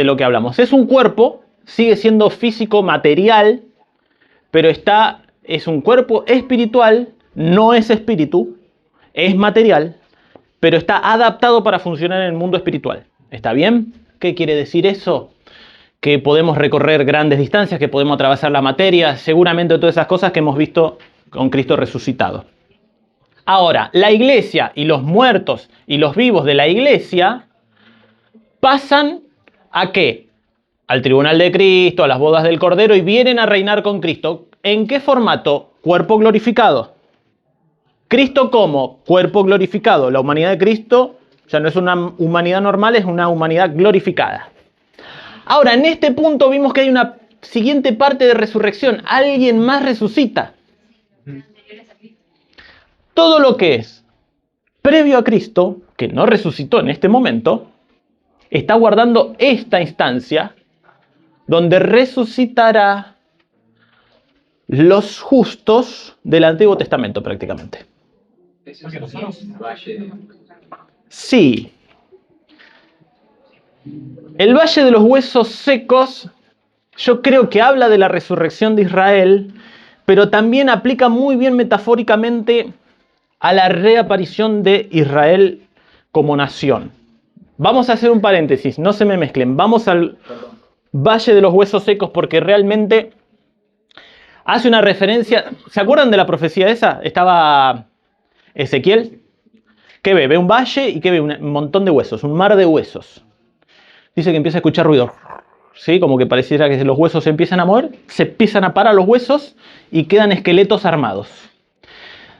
lo que hablamos. Es un cuerpo, sigue siendo físico, material, pero es un cuerpo espiritual, no es espíritu, es material, pero está adaptado para funcionar en el mundo espiritual. ¿Está bien? ¿Qué quiere decir eso? Que podemos recorrer grandes distancias, que podemos atravesar la materia, seguramente todas esas cosas que hemos visto con Cristo resucitado. Ahora, la iglesia y los muertos y los vivos de la iglesia pasan ¿a qué? Al tribunal de Cristo, a las bodas del Cordero y vienen a reinar con Cristo. ¿En qué formato? Cuerpo glorificado. ¿Cristo cómo? Cuerpo glorificado. La humanidad de Cristo ya no es una humanidad normal, es una humanidad glorificada. Ahora, en este punto vimos que hay una siguiente parte de resurrección. Alguien más resucita. Todo lo que es previo a Cristo, que no resucitó en este momento, está guardando esta instancia donde resucitará los justos del Antiguo Testamento prácticamente. Sí. El Valle de los Huesos Secos, yo creo que habla de la resurrección de Israel, pero también aplica muy bien metafóricamente a la reaparición de Israel como nación. Vamos a hacer un paréntesis, no se me mezclen. Vamos al Valle de los Huesos Secos porque realmente hace una referencia. ¿Se acuerdan de la profecía esa? Estaba Ezequiel. ¿Qué ve? Ve un valle y ¿qué ve? Un montón de huesos, un mar de huesos. Dice que empieza a escuchar ruido. ¿Sí? Como que pareciera que los huesos se empiezan a mover, se empiezan a parar los huesos y quedan esqueletos armados.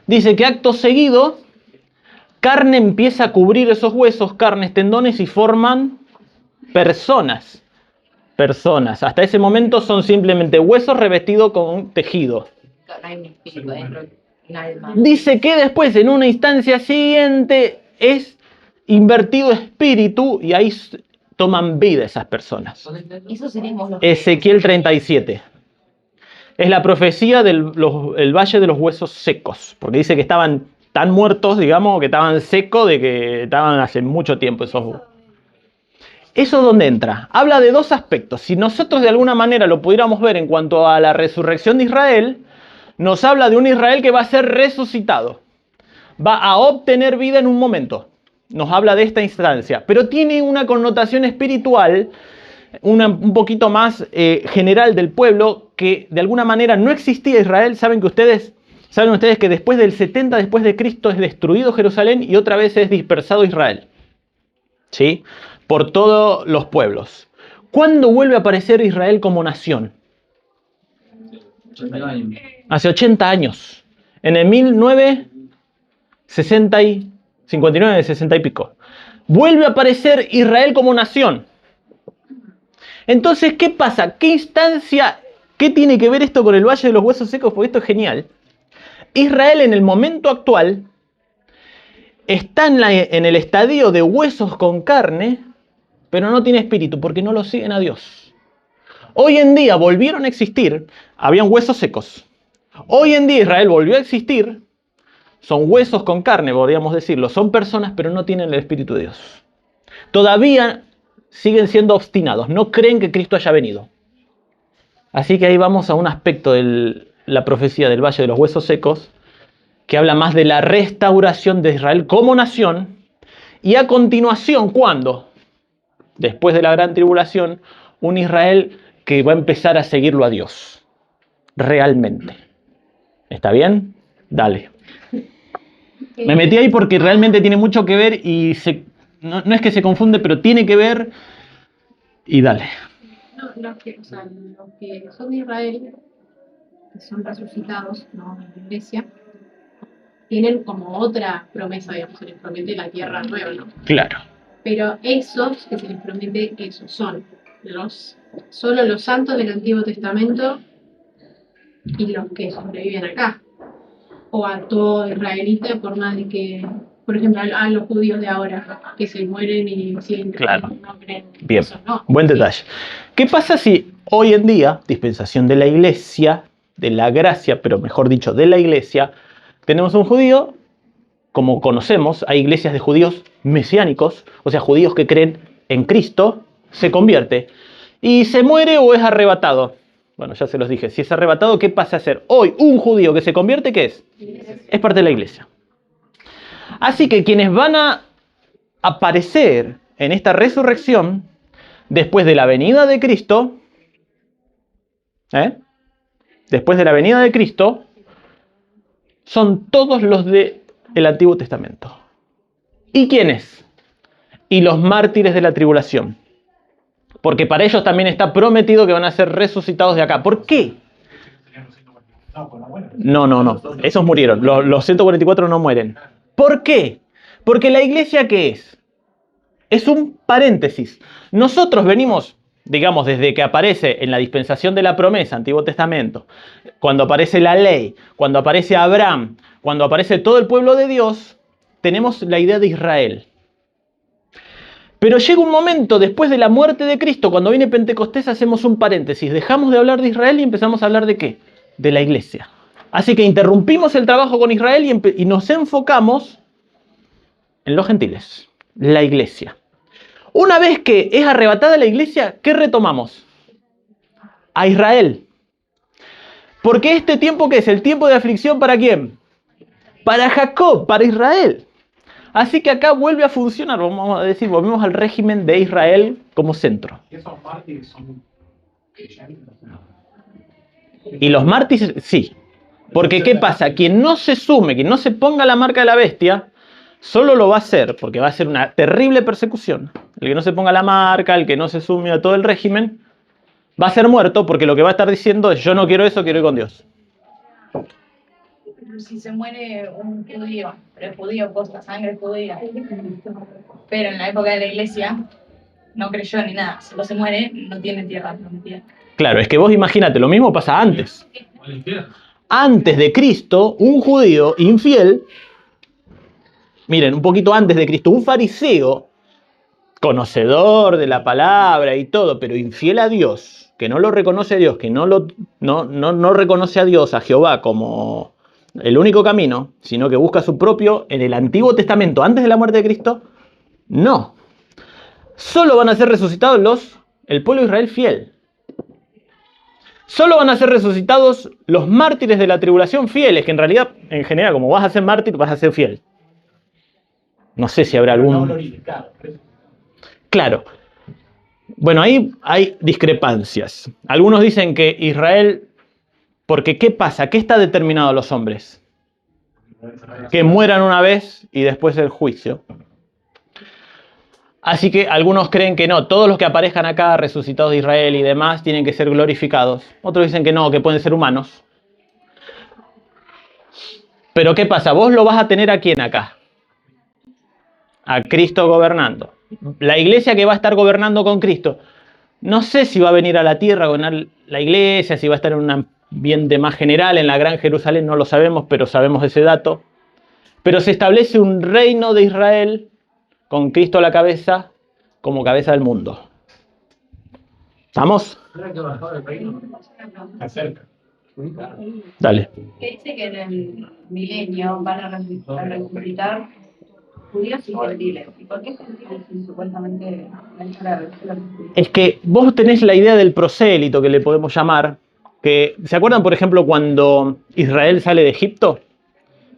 Dice que acto seguido, carne empieza a cubrir esos huesos, carnes, tendones y forman personas. Personas. Hasta ese momento son simplemente huesos revestidos con tejido. No hay un espíritu dentro, un alma. Dice que después, en una instancia siguiente, es invertido espíritu y ahí toman vida esas personas. Eso seríamos los Ezequiel 37. es la profecía del el Valle de los Huesos Secos, porque dice que estaban tan muertos, digamos, que estaban secos, de que estaban hace mucho tiempo esos. ¿Eso dónde entra? Habla de dos aspectos. Si nosotros de alguna manera lo pudiéramos ver en cuanto a la resurrección de Israel, nos habla de un Israel que va a ser resucitado. Va a obtener vida en un momento. Nos habla de esta instancia. Pero tiene una connotación espiritual, un poquito más general del pueblo, que de alguna manera no existía Israel. Saben ustedes que después del 70 después de Cristo es destruido Jerusalén y otra vez es dispersado Israel. ¿Sí? Por todos los pueblos. ¿Cuándo vuelve a aparecer Israel como nación? Hace 80 años. En el 1959, 60 y pico. Vuelve a aparecer Israel como nación. Entonces, ¿qué pasa? ¿Qué instancia? ¿Qué tiene que ver esto con el Valle de los Huesos Secos? Porque esto es genial. Israel en el momento actual está en el estadio de huesos con carne, pero no tiene espíritu, porque no lo siguen a Dios. Hoy en día volvieron a existir, habían huesos secos. Hoy en día Israel volvió a existir, son huesos con carne, podríamos decirlo, son personas, pero no tienen el espíritu de Dios. Todavía siguen siendo obstinados, no creen que Cristo haya venido. Así que ahí vamos a un aspecto de la profecía del Valle de los Huesos Secos, que habla más de la restauración de Israel como nación, y a continuación, ¿cuándo? Después de la gran tribulación, un Israel que va a empezar a seguirlo a Dios. Realmente. ¿Está bien? Dale. Me metí ahí porque realmente tiene mucho que ver y no es que se confunde, pero tiene que ver. Y dale. No, los que son de Israel, que son resucitados, ¿no? En la iglesia, tienen como otra promesa, digamos, se les promete la tierra nueva, ¿no? Claro. Pero esos que se les promete, esos son solo los santos del Antiguo Testamento y los que sobreviven acá. O a todo israelita, por más de que, por ejemplo, a los judíos de ahora, que se mueren y siguen Claro. no creen. Bien, Eso no. buen detalle. ¿Qué pasa si hoy en día, dispensación de la iglesia, de la gracia, pero mejor dicho, de la iglesia, tenemos un judío, como conocemos, hay iglesias de judíos mesiánicos, o sea, judíos que creen en Cristo, se convierte y se muere o es arrebatado? Bueno, ya se los dije, si es arrebatado, ¿qué pasa a ser? Hoy, un judío que se convierte, ¿qué es? Es parte de la iglesia. Así que quienes van a aparecer en esta resurrección, después de la venida de Cristo, después de la venida de Cristo, son todos los del Antiguo Testamento. ¿Y quiénes? Y los mártires de la tribulación. Porque para ellos también está prometido que van a ser resucitados de acá. ¿Por qué? No. Esos murieron. Los 144 no mueren. ¿Por qué? Porque la iglesia, ¿qué es? Es un paréntesis. Nosotros venimos, digamos, desde que aparece en la dispensación de la promesa, Antiguo Testamento, cuando aparece la ley, cuando aparece Abraham, cuando aparece todo el pueblo de Dios, tenemos la idea de Israel. Pero llega un momento, después de la muerte de Cristo, cuando viene Pentecostés, hacemos un paréntesis. Dejamos de hablar de Israel y empezamos a hablar ¿de qué? De la iglesia. Así que interrumpimos el trabajo con Israel y nos enfocamos en los gentiles, la iglesia. Una vez que es arrebatada la iglesia, ¿qué retomamos? A Israel. Porque este tiempo, ¿qué es? El tiempo de aflicción, ¿para quién? Para Jacob, para Israel. Así que acá vuelve a funcionar, vamos a decir, volvemos al régimen de Israel como centro. Y los mártires, sí. Porque ¿qué pasa? Quien no se sume, quien no se ponga la marca de la bestia, solo lo va a hacer, porque va a ser una terrible persecución. El que no se ponga la marca, el que no se sume a todo el régimen, va a ser muerto, porque lo que va a estar diciendo es: yo no quiero eso, quiero ir con Dios. Si se muere un judío, pero es judío posta, sangre judía, pero en la época de la iglesia no creyó ni nada, solo se muere, no tiene tierra prometida. Claro, es que vos imagínate, lo mismo pasa antes. Antes de Cristo, un judío infiel, miren, un poquito antes de Cristo, un fariseo, conocedor de la palabra y todo, pero infiel a Dios, que no lo reconoce a Dios, que no reconoce a Dios, a Jehová, como el único camino, sino que busca su propio, en el Antiguo Testamento, antes de la muerte de Cristo, no. Solo van a ser resucitados el pueblo de Israel fiel. Solo van a ser resucitados los mártires de la tribulación fieles, que en realidad, en general, como vas a ser mártir, vas a ser fiel. No sé si habrá algún... Claro. Bueno, ahí hay discrepancias. Algunos dicen que Israel... Porque ¿qué pasa? ¿Qué está determinado a los hombres? Que mueran una vez y después el juicio. Así que algunos creen que no, todos los que aparezcan acá, resucitados de Israel y demás, tienen que ser glorificados. Otros dicen que no, que pueden ser humanos. Pero ¿qué pasa? Vos lo vas a tener ¿a quién acá? A Cristo gobernando. La iglesia que va a estar gobernando con Cristo. No sé si va a venir a la tierra a gobernar la iglesia, si va a estar en un ambiente más general, en la Gran Jerusalén, no lo sabemos, pero sabemos ese dato. Pero se establece un reino de Israel con Cristo a la cabeza, como cabeza del mundo. ¿Estamos? Dale. Que dice que en el milenio van a resucitar judíos y gentiles. ¿Y por qué gentiles si supuestamente Es que vos tenés la idea del prosélito, que le podemos llamar, que, ¿se acuerdan, por ejemplo, cuando Israel sale de Egipto?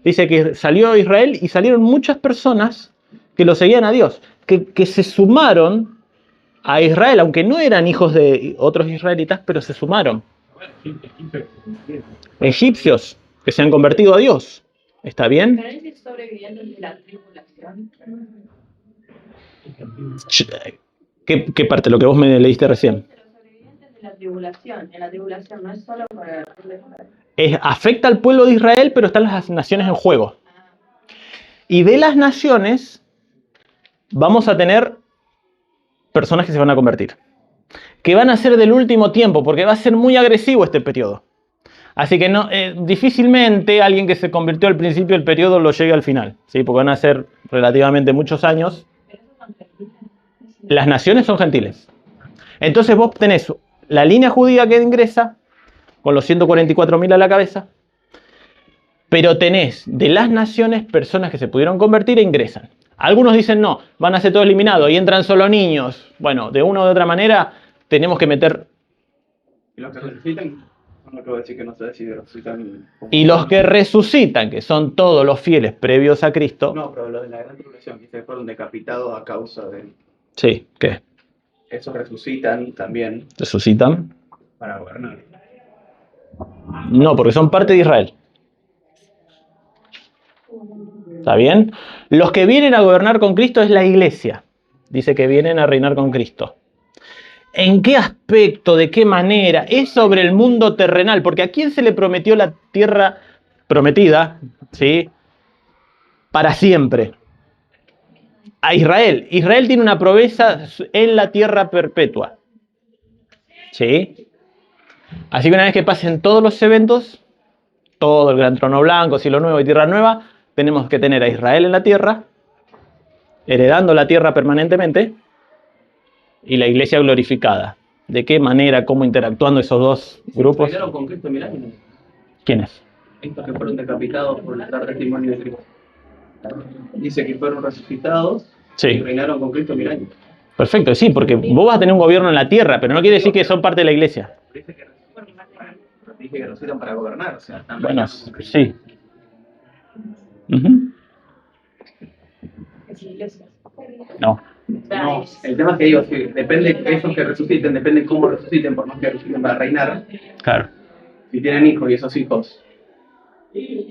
Dice que salió Israel y salieron muchas personas que lo seguían a Dios, que se sumaron a Israel, aunque no eran hijos de otros israelitas, pero se sumaron. Egipcios que se han convertido a Dios. ¿Está bien? ¿Pero es sobrevivientes de la tribulación? ¿Qué parte? Lo que vos me leíste recién. Los sobrevivientes de la tribulación. En la tribulación no es solo para... Afecta al pueblo de Israel, pero están las naciones en juego. Y de las naciones vamos a tener personas que se van a convertir, que van a ser del último tiempo, porque va a ser muy agresivo este periodo. Así que no, difícilmente alguien que se convirtió al principio del periodo lo llegue al final, ¿sí? Porque van a ser relativamente muchos años. Las naciones son gentiles. Entonces vos tenés la línea judía que ingresa, con los 144.000 a la cabeza, pero tenés de las naciones personas que se pudieron convertir e ingresan. Algunos dicen no, van a ser todos eliminados y entran solo niños. Bueno, de una u otra manera tenemos que meter... ¿Y los que resucitan? No acabo de decir que no sé si resucitan... Y los que resucitan, que son todos los fieles previos a Cristo... No, pero los de la gran tribulación, que se fueron decapitados a causa de... Sí, ¿qué? Esos resucitan también ¿Resucitan? para gobernar. No, porque son parte de Israel. ¿Está bien? Los que vienen a gobernar con Cristo es la iglesia. Dice que vienen a reinar con Cristo. ¿En qué aspecto? ¿De qué manera? Es sobre el mundo terrenal. Porque ¿a quién se le prometió la tierra prometida? ¿Sí? Para siempre. A Israel. Israel tiene una promesa en la tierra perpetua. ¿Sí? Así que una vez que pasen todos los eventos, todo el gran trono blanco, cielo nuevo y tierra nueva, tenemos que tener a Israel en la tierra, heredando la tierra permanentemente, y la iglesia glorificada. ¿De qué manera, cómo interactuando esos dos grupos? ¿Reinaron con Cristo 1000 años? ¿Quiénes? Estos que fueron decapitados por dar testimonio de Cristo. Dice que fueron resucitados y Sí, reinaron con Cristo 1000 años. perfecto, sí, porque vos vas a tener un gobierno en la tierra, pero no quiere decir que son parte de la iglesia. Dice que resucitan para gobernar, o sea, están Bueno, reinando con Cristo. sí. Ujú. Es iglesia. No. No, el tema es que digo, que depende de esos que resuciten, depende de cómo resuciten, por más que resuciten para reinar. Claro. Si tienen hijos y esos hijos,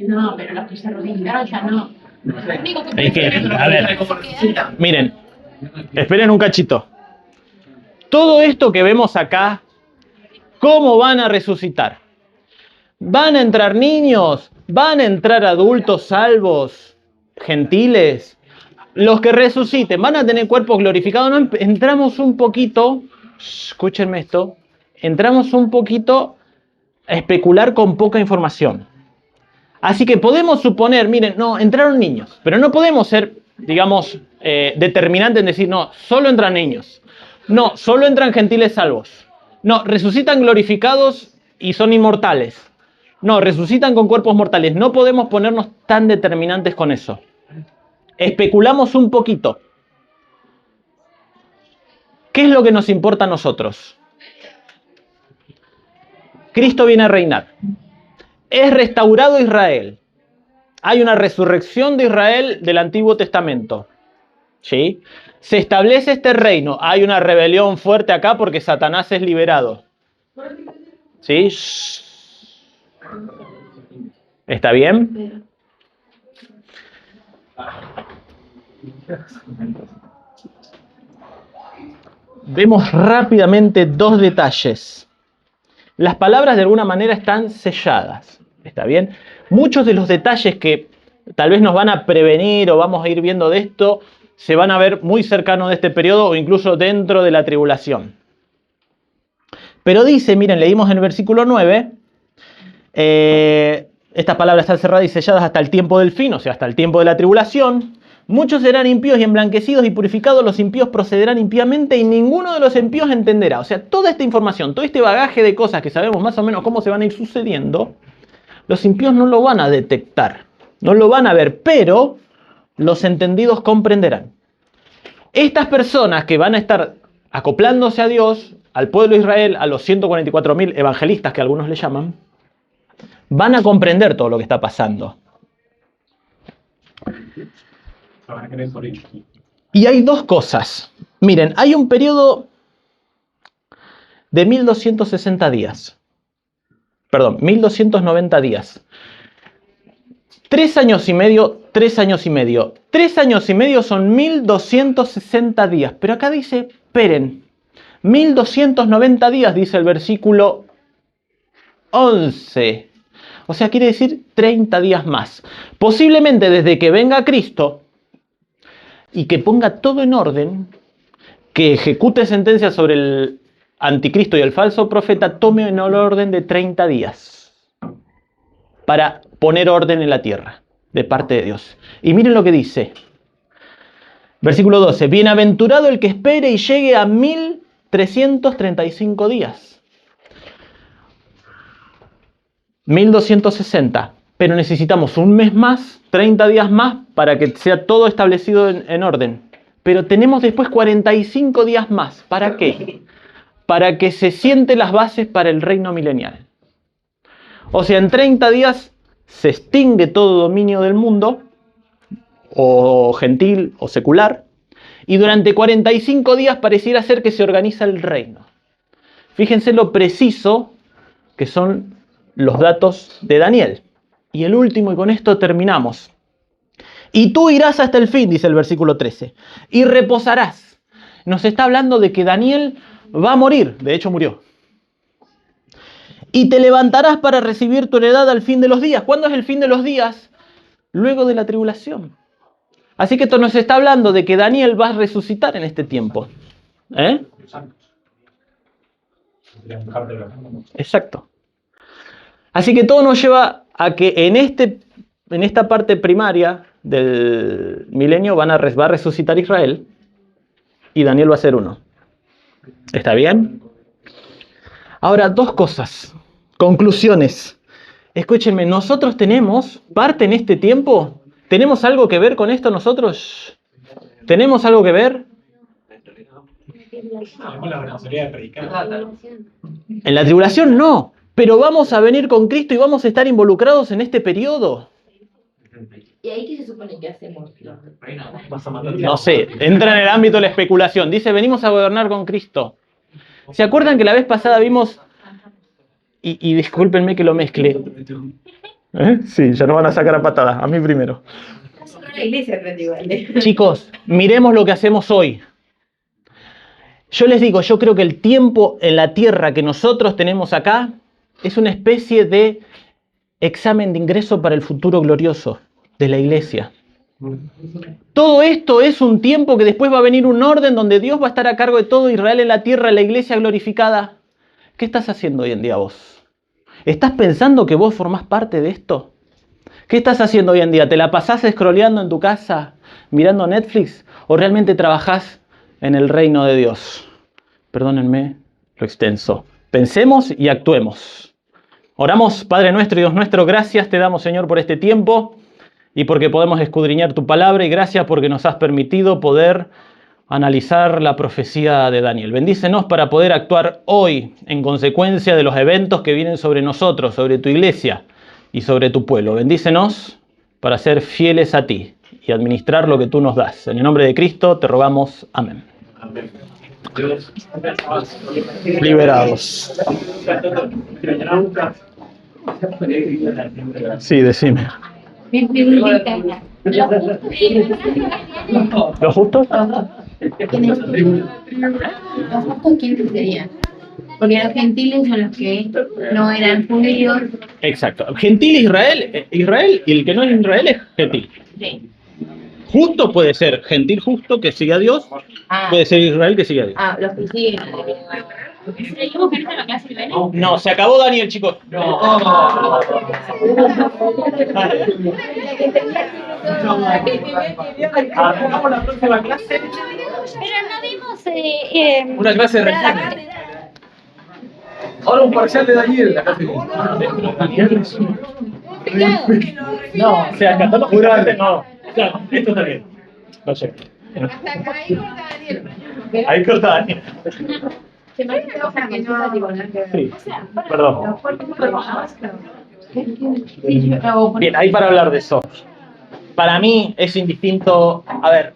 No, pero los que se resucitaron ya no. no sé. Es que, a ver, ¿Cómo resucitan? miren, esperen un cachito. Todo esto que vemos acá, ¿cómo van a resucitar? ¿Van a entrar niños? ¿Van a entrar adultos salvos, gentiles? Los que resuciten, ¿van a tener cuerpos glorificados? No, entramos un poquito, escúchenme esto, entramos un poquito a especular con poca información. Así que podemos suponer, miren, no, entraron niños, pero no podemos ser, digamos, determinantes en decir, no, solo entran niños. No, solo entran gentiles salvos. No, resucitan glorificados y son inmortales. No, resucitan con cuerpos mortales. No podemos ponernos tan determinantes con eso. Especulamos un poquito. ¿Qué es lo que nos importa a nosotros? Cristo viene a reinar. Es restaurado Israel. Hay una resurrección de Israel del Antiguo Testamento. ¿Sí? Se establece este reino. Hay una rebelión fuerte acá porque Satanás es liberado. ¿Sí? ¿Está bien? Vemos rápidamente dos detalles. Las palabras de alguna manera están selladas. ¿Está bien? Muchos de los detalles que tal vez nos van a prevenir o vamos a ir viendo de esto se van a ver muy cercanos de este periodo o incluso dentro de la tribulación. Pero dice, miren, leímos en el versículo 9, estas palabras están cerradas y selladas hasta el tiempo del fin, o sea, hasta el tiempo de la tribulación. Muchos serán impíos y emblanquecidos y purificados, los impíos procederán impíamente y ninguno de los impíos entenderá. O sea, toda esta información, todo este bagaje de cosas que sabemos más o menos cómo se van a ir sucediendo, los impíos no lo van a detectar, no lo van a ver, pero los entendidos comprenderán. Estas personas que van a estar acoplándose a Dios, al pueblo de Israel, a los 144.000 evangelistas que algunos le llaman, van a comprender todo lo que está pasando. Y hay dos cosas. Miren, hay un periodo de 1260 días. Perdón, 1290 días. 3 años y medio, 3 años y medio. 3 años y medio son 1260 días. Pero acá dice, esperen, 1290 días, dice el versículo 11. O sea, quiere decir 30 días más. Posiblemente desde que venga Cristo y que ponga todo en orden, que ejecute sentencia sobre el anticristo y el falso profeta, tome en el orden de 30 días para poner orden en la tierra de parte de Dios. Y miren lo que dice. Versículo 12. Bienaventurado el que espere y llegue a 1335 días. 1260. Pero necesitamos un mes más, 30 días más, para que sea todo establecido en orden. Pero tenemos después 45 días más. ¿Para qué? Para que se sienten las bases para el reino milenial. O sea, en 30 días se extingue todo dominio del mundo, o gentil o secular, y durante 45 días pareciera ser que se organiza el reino. Fíjense lo preciso que son los datos de Daniel. Y el último, y con esto terminamos. Y tú irás hasta el fin, dice el versículo 13, y reposarás. Nos está hablando de que Daniel va a morir, de hecho murió. Y te levantarás para recibir tu heredad al fin de los días. ¿Cuándo es el fin de los días? Luego de la tribulación. Así que esto nos está hablando de que Daniel va a resucitar en este tiempo. Exacto. Así que todo nos lleva a que en esta parte primaria del milenio va a resucitar Israel y Daniel va a ser uno. ¿Está bien? Ahora, dos cosas. Conclusiones. Escúchenme, nosotros tenemos parte en este tiempo. ¿Tenemos algo que ver con esto nosotros? ¿Tenemos algo que ver? En la tribulación no. Pero vamos a venir con Cristo y vamos a estar involucrados en este periodo. ¿Y ahí qué se supone que hacemos? No sé, entra en el ámbito de la especulación. Dice, venimos a gobernar con Cristo. ¿Se acuerdan que la vez pasada vimos... Y discúlpenme que lo mezcle. Sí, ya nos van a sacar a patadas. A mí primero. Chicos, miremos lo que hacemos hoy. Yo les digo, yo creo que el tiempo en la tierra que nosotros tenemos acá es una especie de examen de ingreso para el futuro glorioso de la iglesia. Todo esto es un tiempo que después va a venir un orden donde Dios va a estar a cargo de todo Israel en la tierra, la iglesia glorificada. ¿Qué estás haciendo hoy en día vos? ¿Estás pensando que vos formás parte de esto? ¿Qué estás haciendo hoy en día? ¿Te la pasás scrolleando en tu casa, mirando Netflix? ¿O realmente trabajás en el reino de Dios? Perdónenme lo extenso. Pensemos y actuemos. Oramos, Padre nuestro y Dios nuestro, gracias te damos, Señor, por este tiempo y porque podemos escudriñar tu palabra, y gracias porque nos has permitido poder analizar la profecía de Daniel. Bendícenos para poder actuar hoy en consecuencia de los eventos que vienen sobre nosotros, sobre tu iglesia y sobre tu pueblo. Bendícenos para ser fieles a ti y administrar lo que tú nos das. En el nombre de Cristo te rogamos. Amén. Amén. Liberados. Sí, decime. ¿Los justos? ¿Los justos quiénes serían? Porque los gentiles son los que no eran judíos. Exacto. Gentil Israel, Israel, y el que no es Israel es gentil. Sí. Justo puede ser gentil justo que sigue a Dios, puede ser Israel que sigue a Dios. Los que siguen. ¿Seguimos con esta la clase de No, se acabó Daniel, chicos. Hagamos la próxima clase. Pero no vimos Una clase de resumen. Ahora un parcial de Daniel. La clase No, o sea, catálogamente no. Claro, esto está bien. No sé. Hasta acá ahí corta Daniel. Ahí corta Daniel. Se me quedó fragmentada, tipo, ¿no? Sí, perdón. Bien, Bien, ahí para hablar de eso. Para mí es indistinto, a ver,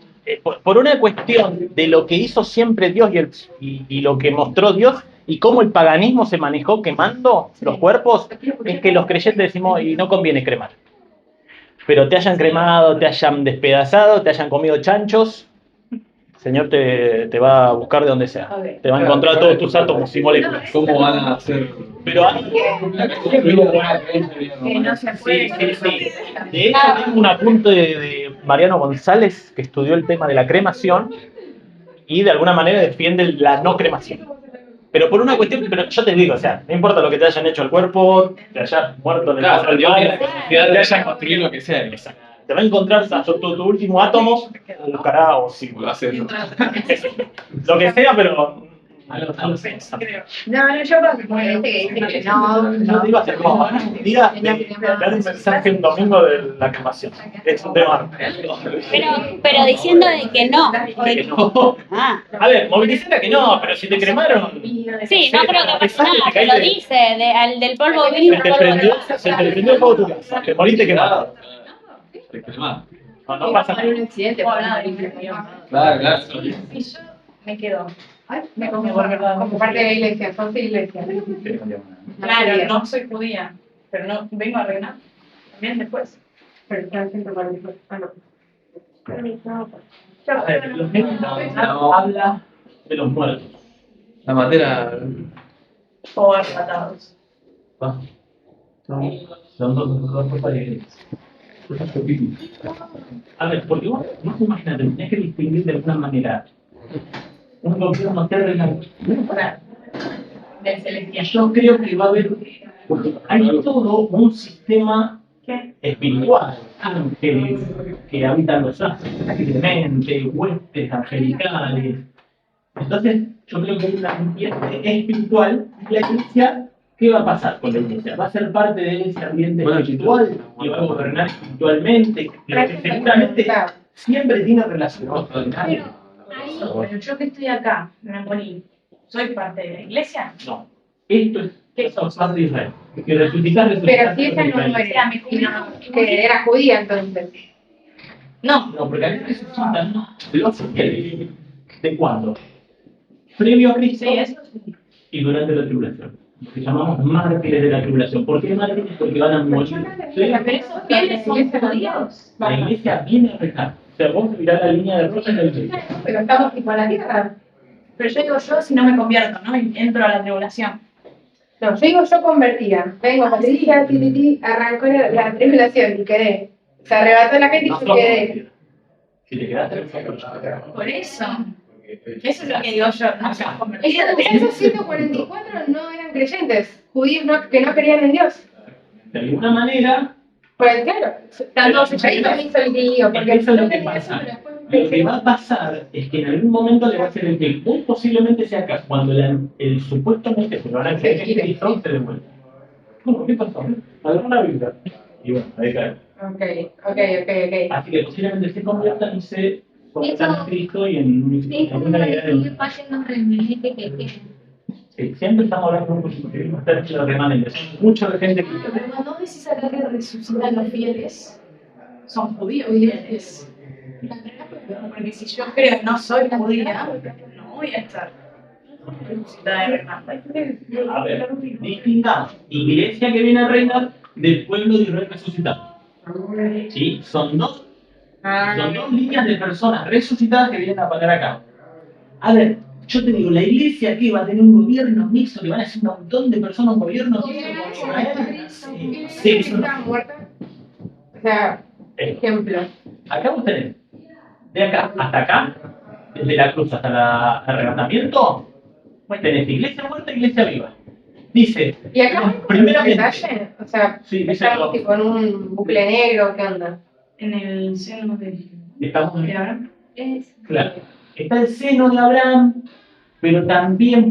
por una cuestión de lo que hizo siempre Dios y lo que mostró Dios y cómo el paganismo se manejó quemando los cuerpos, es que los creyentes decimos, y no conviene cremar. Pero te hayan cremado, te hayan despedazado, te hayan comido chanchos, el Señor te va a buscar de donde sea. Te va a encontrar todos tus átomos y moléculas. ¿Cómo van a hacer? Pero hay... Que no se puede. Sí. De hecho, tengo un apunte de Mariano González, que estudió el tema de la cremación y de alguna manera defiende la no cremación. Pero por una cuestión, pero yo te digo, o sea, no importa lo que te hayan hecho al cuerpo, te hayas muerto en el Claro, Dios tiene la mar, capacidad de hayas construir lo que sea. Exacto. Te va a encontrar hasta tu último átomo, buscará o sí, Lo hace eso. lo que sea, pero No, yo creo que dice que no digo hacer como diga dar un mensaje un domingo de la cremación. Es un tema. pero diciendo de que no. Que no. Ah. A ver, movilizar a que no, pero si te cremaron. Sí, no creo que pase nada, te pero dice, al del polvo vil, Se te prendió el fuego tu casa, te moriste quemado. No pasa nada. un accidente. Claro. me quedo. Me como parte de la iglesia, sos de iglesia. Claro, no soy judía, pero no vengo a reinar. También después. Pero están siempre para después. A ver, los medios habla de los muertos. La materia. O arrebatados. Son dos paredes. A ver, porque vos imagínate, tenés que distinguir de alguna manera un gobierno terrenal Del celestial. Yo creo que va a haber, hay todo un sistema espiritual, ángeles que habitan los astros, mente, huestes angelicales. Entonces, yo creo que hay un ambiente espiritual y la iglesia. ¿Qué va a pasar con la iglesia? ¿Va a ser parte de ese ambiente espiritual y va a gobernar espiritualmente? Pero que seguramente siempre tiene relación con el Pero yo que estoy acá, me morí, ¿soy parte de la iglesia? No. Esto es parte de Israel. Que resucitar. Pero si esa no muere, que era judía entonces. No. No, porque ahí resucitan los fieles. ¿De cuándo? Previo a Cristo Sí, eso sí. y durante la tribulación. Lo que llamamos mártires de la tribulación. ¿Por qué mártires? Porque van a morir. Pero esos fieles son judíos. La iglesia viene a rezar. O sea, vos mirás la línea de rosa en la iglesia. Pero estamos tipo a la tierra. Pero yo digo yo si no me convierto, ¿no? Y entro a la tribulación. No, yo digo yo convertida. Vengo, Patricia, arrancó la tribulación y quedé. Se arrebató la gente y yo quedé. Si te quedaste, Por eso. Eso es lo que digo yo, no se convertido. Esos 144 no eran creyentes, judíos que no creían en Dios. de alguna manera. Pues claro, Están todos ahí no me hizo el lío, porque eso es lo que no pasa. pero después Lo que va a pasar es que en algún momento le va a hacer el clic. Muy posiblemente sea acá, cuando el supuestamente se lo van a creer que Cristo se devuelve. Bueno, ¿qué pasó? Alguna vibra. Y bueno, ahí cae. Ok. Así que posiblemente se conviertan y se conviertan en Cristo y en una idea de... Sí, siempre estamos hablando de un positivismo, términos remanentes. Mucha gente que... Pero cuando decís acá que resucitan los fieles, son judíos fieles. Porque si yo creo que no soy judía, no voy a estar resucitada de remanente. A ver, distingamos iglesia que viene a reinar del pueblo de Israel resucitado. ¿Sí? Son dos líneas de personas resucitadas que vienen a pagar acá. A ver, yo te digo, la iglesia que va a tener un gobierno mixto, que van a ser un montón de personas, un gobierno mixto con Israel. Sí, O sea, ejemplo. Acá vos tenés, de acá hasta acá, desde la cruz hasta el arrebatamiento, pues tenés iglesia muerta e iglesia viva. Dice, ¿Y acá primeramente, detalle? O sea, sí, dice estamos tipo en un bucle negro, ¿qué onda? En el seno de estamos Abraham. claro, está el seno de Abraham, pero también